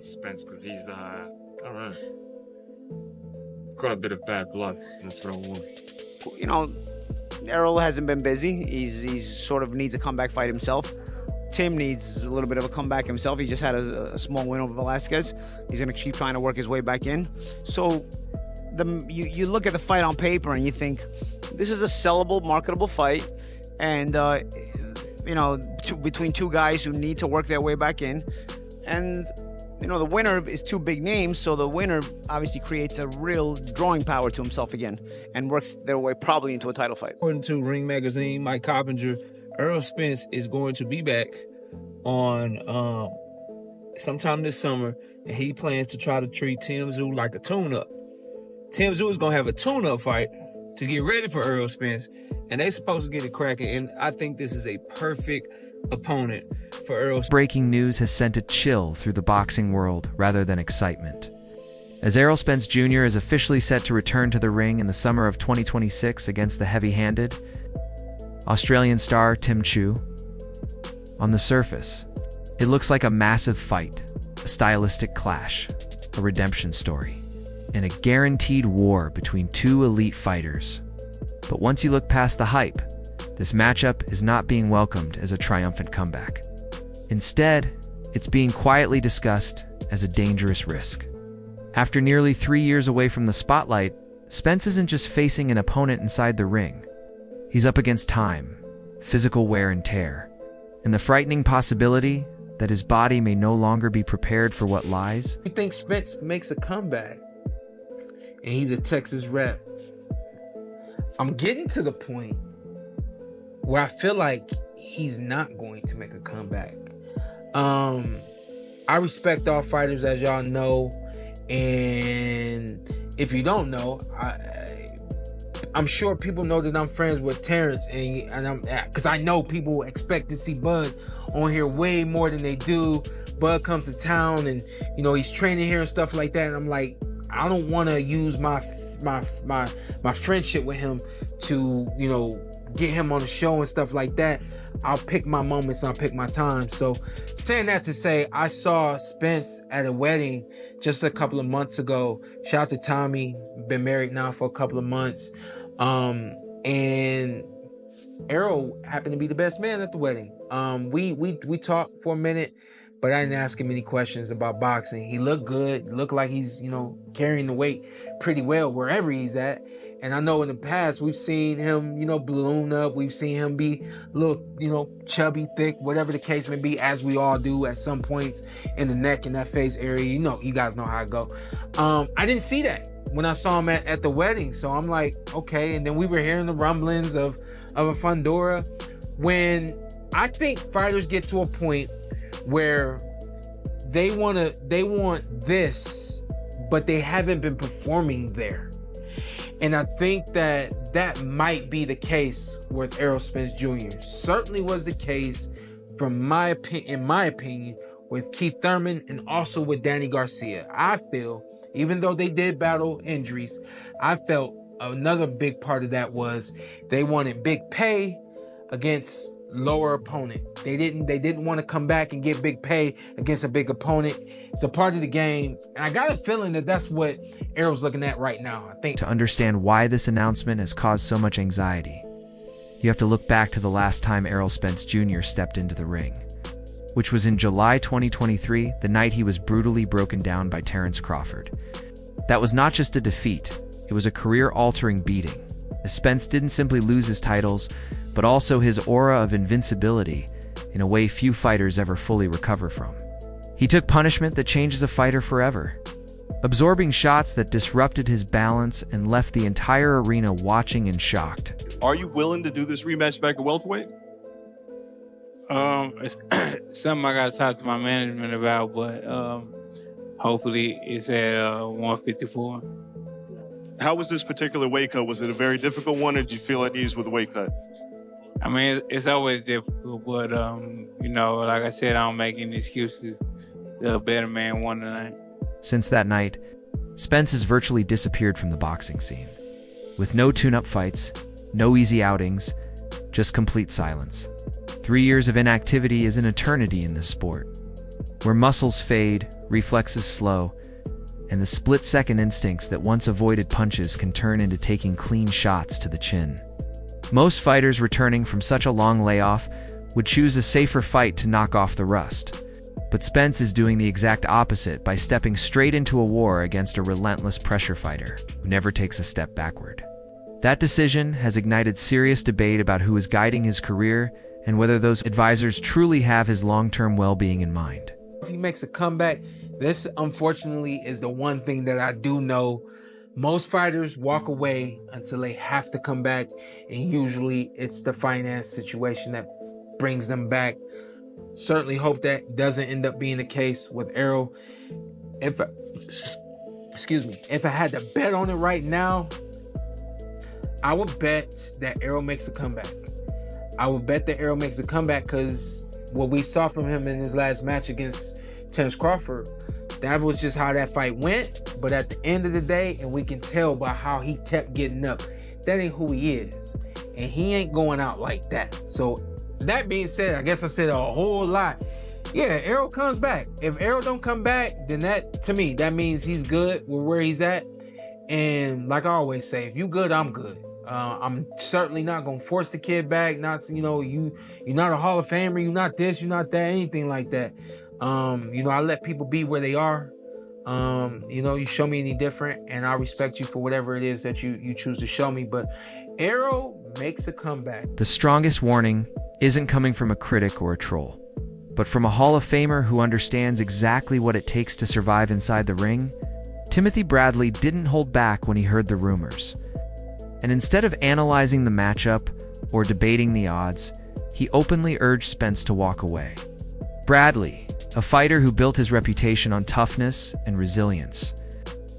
Spence because he's, I don't know, got a bit of bad blood in this real war. You know, Errol hasn't been busy. He's sort of needs a comeback fight himself. Tim needs a little bit of a comeback himself. He just had a small win over Velasquez. He's going to keep trying to work his way back in. So you look at the fight on paper and you think, this is a sellable, marketable fight. And, you know, between two guys who need to work their way back in. And, you know, the winner is two big names, so the winner obviously creates a real drawing power to himself again and works their way probably into a title fight. According to Ring Magazine, Mike Coppinger, Errol Spence is going to be back on sometime this summer, and he plans to try to treat Tim Tszyu like a tune-up. Tim Tszyu is going to have a tune-up fight to get ready for Errol Spence, and they're supposed to get it cracking, and I think this is a perfect opponent for Errol Spence. Breaking news has sent a chill through the boxing world rather than excitement. As Errol Spence Jr. is officially set to return to the ring in the summer of 2026 against the heavy-handed Australian star Tim Tszyu. On the surface, it looks like a massive fight, a stylistic clash, a redemption story, and a guaranteed war between two elite fighters. But once you look past the hype, this matchup is not being welcomed as a triumphant comeback. Instead, it's being quietly discussed as a dangerous risk. After nearly 3 years away from the spotlight, Spence isn't just facing an opponent inside the ring. He's up against time, physical wear and tear, and the frightening possibility that his body may no longer be prepared for what lies. You think Spence makes a comeback, and he's a Texas rep. I'm getting to the point where I feel like he's not going to make a comeback. I respect all fighters, as y'all know, and if you don't know, I'm sure people know that I'm friends with Terence, and I'm because I know people expect to see Bud on here way more than they do. Bud comes to town, and you know he's training here and stuff like that. And I'm like, I don't want to use my friendship with him to, you know, get him on the show and stuff like that. I'll pick my moments and I'll pick my time. So saying that to say, I saw Spence at a wedding just a couple of months ago. Shout out to Tommy, been married now for a couple of months. And Errol happened to be the best man at the wedding. We talked for a minute, but I didn't ask him any questions about boxing. He looked good. He looked like he's, you know, carrying the weight pretty well wherever he's at. And I know in the past, we've seen him, you know, balloon up. We've seen him be a little, you know, chubby, thick, whatever the case may be, as we all do at some points in the neck and that face area. You know, you guys know how I go. I didn't see that when I saw him at the wedding. So I'm like, okay. And then we were hearing the rumblings of a Fundora. When I think fighters get to a point where they want this, but they haven't been performing there. And I think that might be the case with Errol Spence Jr. Certainly was the case in my opinion, with Keith Thurman and also with Danny Garcia. I feel, even though they did battle injuries, I felt another big part of that was they wanted big pay against lower opponent. They didn't want to come back and get big pay against a big opponent. It's a part of the game, and I got a feeling that that's what Errol's looking at right now. I think To understand why this announcement has caused so much anxiety, you have to look back to the last time Errol Spence Jr. stepped into the ring, which was in July 2023, the night he was brutally broken down by Terence Crawford. That was not just a defeat, it was a career-altering beating, as Spence didn't simply lose his titles, but also his aura of invincibility in a way few fighters ever fully recover from. He took punishment that changes a fighter forever, absorbing shots that disrupted his balance and left the entire arena watching and shocked. Are you willing to do this rematch back at welterweight? It's something I got to talk to my management about, but hopefully it's at 154. How was this particular weight cut? Was it a very difficult one, or did you feel at ease with the weight cut? I mean, it's always difficult, but you know, like I said, I don't make any excuses. The better man won tonight. Since that night, Spence has virtually disappeared from the boxing scene. With no tune-up fights, no easy outings, just complete silence. 3 years of inactivity is an eternity in this sport. where muscles fade, reflexes slow, and the split-second instincts that once avoided punches can turn into taking clean shots to the chin. Most fighters returning from such a long layoff would choose a safer fight to knock off the rust. But Spence is doing the exact opposite by stepping straight into a war against a relentless pressure fighter who never takes a step backward. That decision has ignited serious debate about who is guiding his career and whether those advisors truly have his long-term well-being in mind. If he makes a comeback, this unfortunately is the one thing that I do know. Most fighters walk away until they have to come back, and usually it's the finance situation that brings them back. Certainly hope that doesn't end up being the case with Errol. If I had to bet on it right now, I would bet that Errol makes a comeback. I would bet that Errol makes a comeback because what we saw from him in his last match against Terence Crawford, that was just how that fight went. But at the end of the day, and we can tell by how he kept getting up, that ain't who he is. And he ain't going out like that. So that being said, I guess I said a whole lot. Yeah, Errol comes back. If Errol don't come back, then that, to me, that means he's good with where he's at. And like I always say, if you good, I'm good. I'm certainly not gonna force the kid back. Not, you're not a Hall of Famer. You're not this. You're not that. Anything like that. I let people be where they are. You show me any different, and I respect you for whatever it is that you choose to show me. But Errol makes a comeback. The strongest warning isn't coming from a critic or a troll, but from a Hall of Famer who understands exactly what it takes to survive inside the ring. Timothy Bradley didn't hold back when he heard the rumors. And instead of analyzing the matchup or debating the odds, he openly urged Spence to walk away. Bradley, a fighter who built his reputation on toughness and resilience,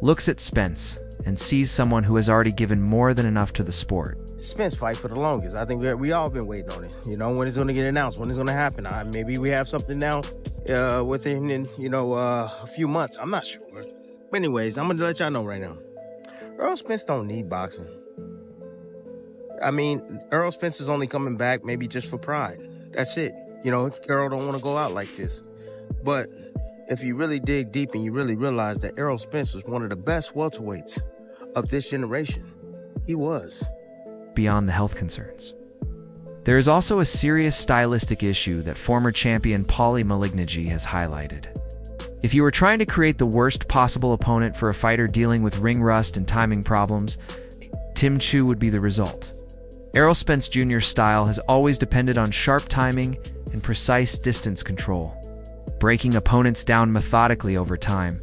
looks at Spence and sees someone who has already given more than enough to the sport. Spence fight for the longest. I think we all been waiting on it. When it's going to get announced, when it's going to happen. Maybe we have something now within, a few months. I'm not sure. But anyways, I'm going to let y'all know right now. Errol Spence don't need boxing. Errol Spence is only coming back maybe just for pride. That's it. Errol don't want to go out like this. But if you really dig deep and you really realize that Errol Spence was one of the best welterweights of this generation, he was. Beyond the health concerns, there is also a serious stylistic issue that former champion Paulie Malignaggi has highlighted. If you were trying to create the worst possible opponent for a fighter dealing with ring rust and timing problems, Tim Tszyu would be the result. Errol Spence Jr.'s style has always depended on sharp timing and precise distance control, breaking opponents down methodically over time.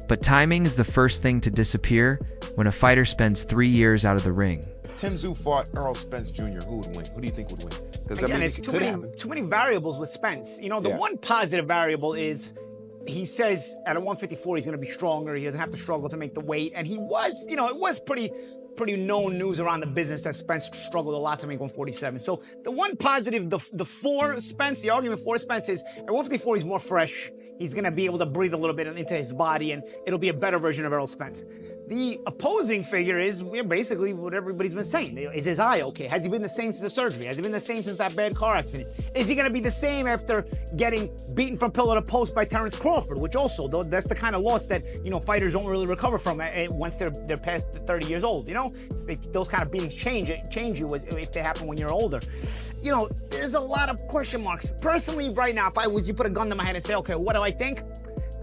But timing is the first thing to disappear when a fighter spends 3 years out of the ring. If Tim Tszyu fought Errol Spence Jr., who would win? Who do you think would win? Because Again, it's too many variables with Spence. The one positive variable is he says at a 154 he's going to be stronger. He doesn't have to struggle to make the weight, and he was, it was pretty known news around the business that Spence struggled a lot to make 147. So the one positive, the argument for Spence is at 154 he's more fresh. He's going to be able to breathe a little bit into his body, and it'll be a better version of Errol Spence. The opposing figure is basically what everybody's been saying. Is his eye okay? Has he been the same since the surgery? Has he been the same since that bad car accident? Is he going to be the same after getting beaten from pillar to post by Terence Crawford, which also, that's the kind of loss that, fighters don't really recover from once they're past 30 years old, Those kind of beatings change you if they happen when you're older. There's a lot of question marks. Personally, right now, if I was you put a gun to my head and say, okay, what do I think?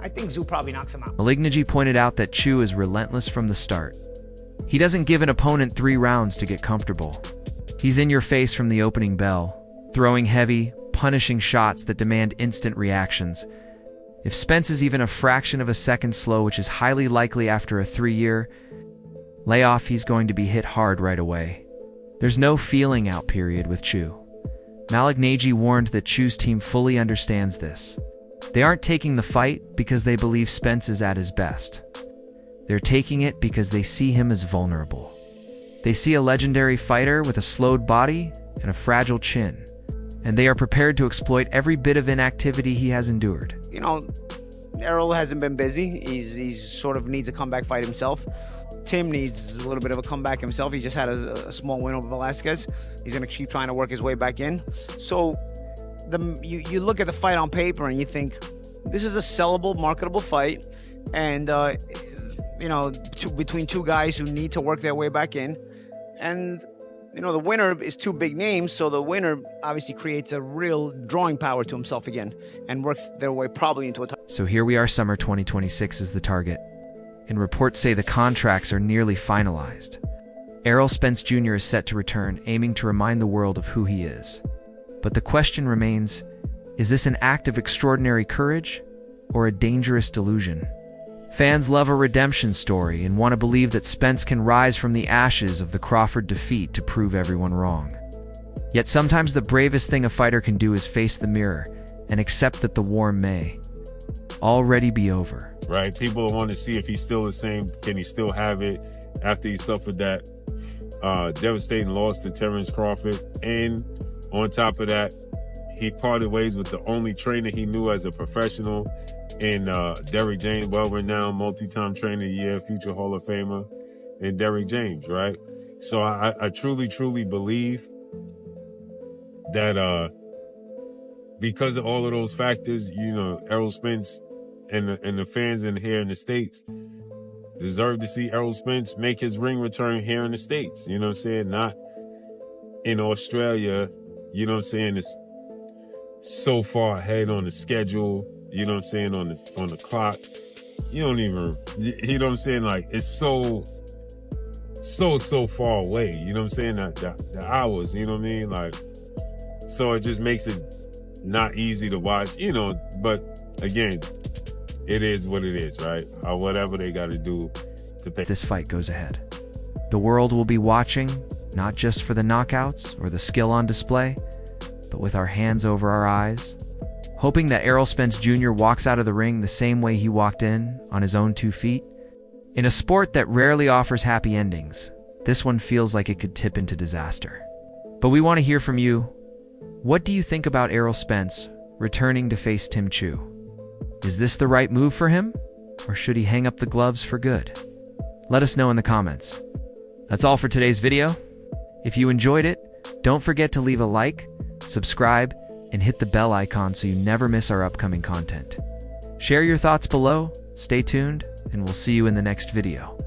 I think Tszyu probably knocks him out. Malignaggi pointed out that Tszyu is relentless from the start. He doesn't give an opponent 3 rounds to get comfortable. He's in your face from the opening bell, throwing heavy, punishing shots that demand instant reactions. If Spence is even a fraction of a second slow, which is highly likely after a 3-year layoff, he's going to be hit hard right away. There's no feeling out period with Tszyu. Malignaggi warned that Tszyu's team fully understands this. They aren't taking the fight because they believe Spence is at his best. They're taking it because they see him as vulnerable. They see a legendary fighter with a slowed body and a fragile chin, and they are prepared to exploit every bit of inactivity he has endured. Errol hasn't been busy. He's sort of needs a comeback fight himself. Tim needs a little bit of a comeback himself. He just had a small win over Velasquez. He's going to keep trying to work his way back in. So you look at the fight on paper and you think This is a sellable, marketable fight, and between two guys who need to work their way back in, and the winner is two big names, so the winner obviously creates a real drawing power to himself again, and works their way probably into a title. So here we are, summer 2026 is the target, and reports say the contracts are nearly finalized. Errol Spence Jr. is set to return, aiming to remind the world of who he is. But the question remains, is this an act of extraordinary courage or a dangerous delusion? Fans love a redemption story and want to believe that Spence can rise from the ashes of the Crawford defeat to prove everyone wrong. Yet sometimes the bravest thing a fighter can do is face the mirror and accept that the war may already be over. Right? People want to see if he's still the same. Can he still have it after he suffered that devastating loss to Terence Crawford? And on top of that, he parted ways with the only trainer he knew as a professional in Derrick James, well-renowned multi-time trainer of the year, future Hall of Famer, and Derrick James, right? So I truly, truly believe that because of all of those factors, Errol Spence and the fans here in the States deserve to see Errol Spence make his ring return here in the States. You know what I'm saying? Not in Australia, it's so far ahead on the schedule, on the clock. You don't even, like, it's so far away, the hours, like, so it just makes it not easy to watch, but again, it is what it is, right? Or whatever they got to do to pay. This fight goes ahead. The world will be watching, not just for the knockouts or the skill on display, but with our hands over our eyes, hoping that Errol Spence Jr. walks out of the ring the same way he walked in, on his own 2 feet. In a sport that rarely offers happy endings, this one feels like it could tip into disaster. But we want to hear from you. What do you think about Errol Spence returning to face Tim Tszyu? Is this the right move for him, or should he hang up the gloves for good? Let us know in the comments. That's all for today's video. If you enjoyed it, don't forget to leave a like, subscribe, and hit the bell icon so you never miss our upcoming content. Share your thoughts below, stay tuned, and we'll see you in the next video.